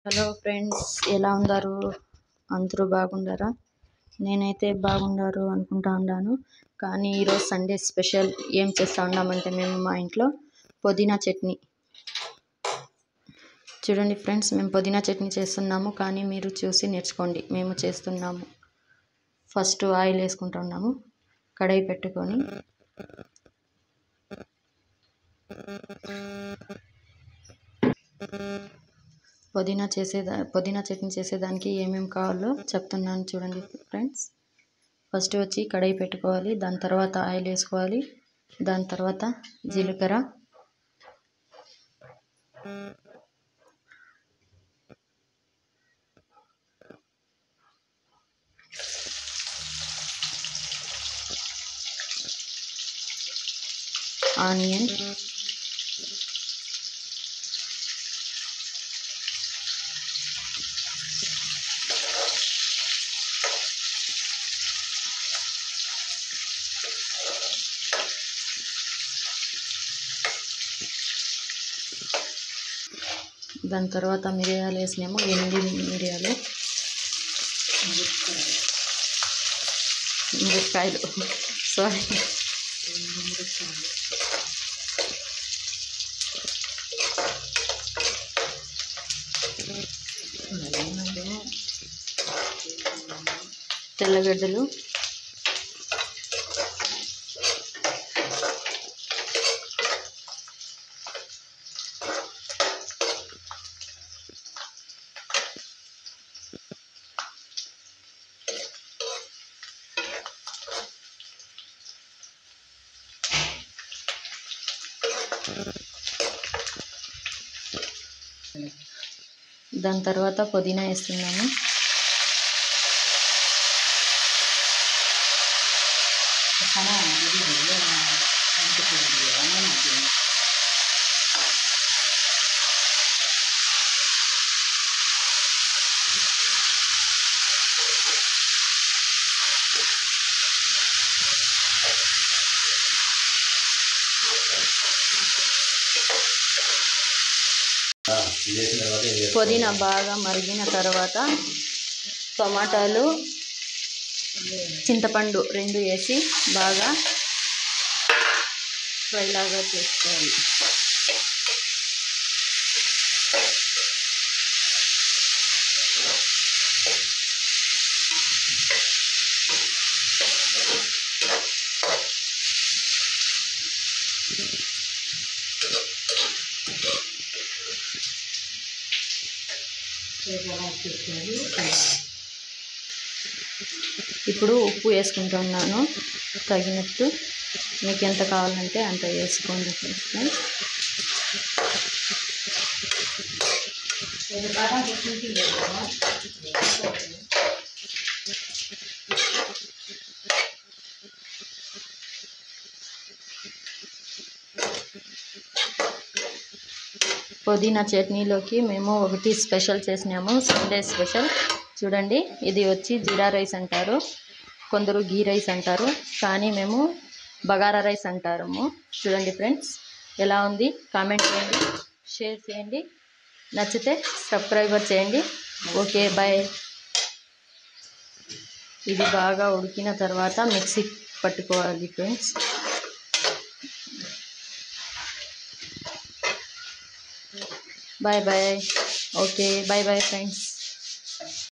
Hello friends, ఎలా ఉన్నారు? అందరూ బాగుండారా? నేనైతే బాగున్నారు అనుకుంటా ఉన్నాను. కానీ ఈరోజు సండే స్పెషల్ ఏం చేస్తూ ఉన్నామంటే మేము మా ఇంట్లో పుదీనా చట్నీ. చూడండి ఫ్రెండ్స్, మేము పుదీనా చట్నీ చేస్తున్నాము. కానీ మీరు చూసి నేర్చుకోండి. మేము చేస్తున్నాము. First oil వేసుకుంటున్నాము. కడాయి పెట్టుకొని పుదీనా చట్నీ చేసేదానికి ఏమేమి కావాలో చెప్తున్నాను చూడండి ఫ్రెండ్స్. ఫస్ట్ వచ్చి కడాయి పెట్టుకోవాలి. దాని తర్వాత ఆయిల్ వేసుకోవాలి. దాని తర్వాత జీలకర్ర, ఆనియన్, దాని తర్వాత మిరియాలు వేసినాము. 8 మిరియాలు, మిరపకాయలు, సారీ, తెల్లగడ్డలు, దాని తర్వాత పుదీనా వేస్తున్నాము. పుదీనా బాగా మరిగిన తర్వాత టమాటాలు, చింతపండు 2 వేసి బాగా ఫ్రై లాగా చేసుకోవాలి. ఇప్పుడు ఉప్పు వేసుకుంటున్నాను తగినట్టు. మీకు ఎంత కావాలంటే అంత వేసుకోండి ఫ్రెండ్స్. పుదీనా చట్నీలోకి మేము ఒకటి స్పెషల్ చేసినాము, సండే స్పెషల్. చూడండి, ఇది వచ్చి జీరా రైస్ అంటారు, కొందరు గీ రైస్ అంటారు, కానీ మేము బగారా రైస్ అంటాము. చూడండి ఫ్రెండ్స్, ఎలా ఉంది కామెంట్ చేయండి, షేర్ చేయండి, నచ్చితే సబ్స్క్రైబ్ చేయండి. Okay, bye. ఇది బాగా ఉడికిన తర్వాత మిక్సీ పట్టుకోవాలి friends. Bye bye. Okay, bye bye friends.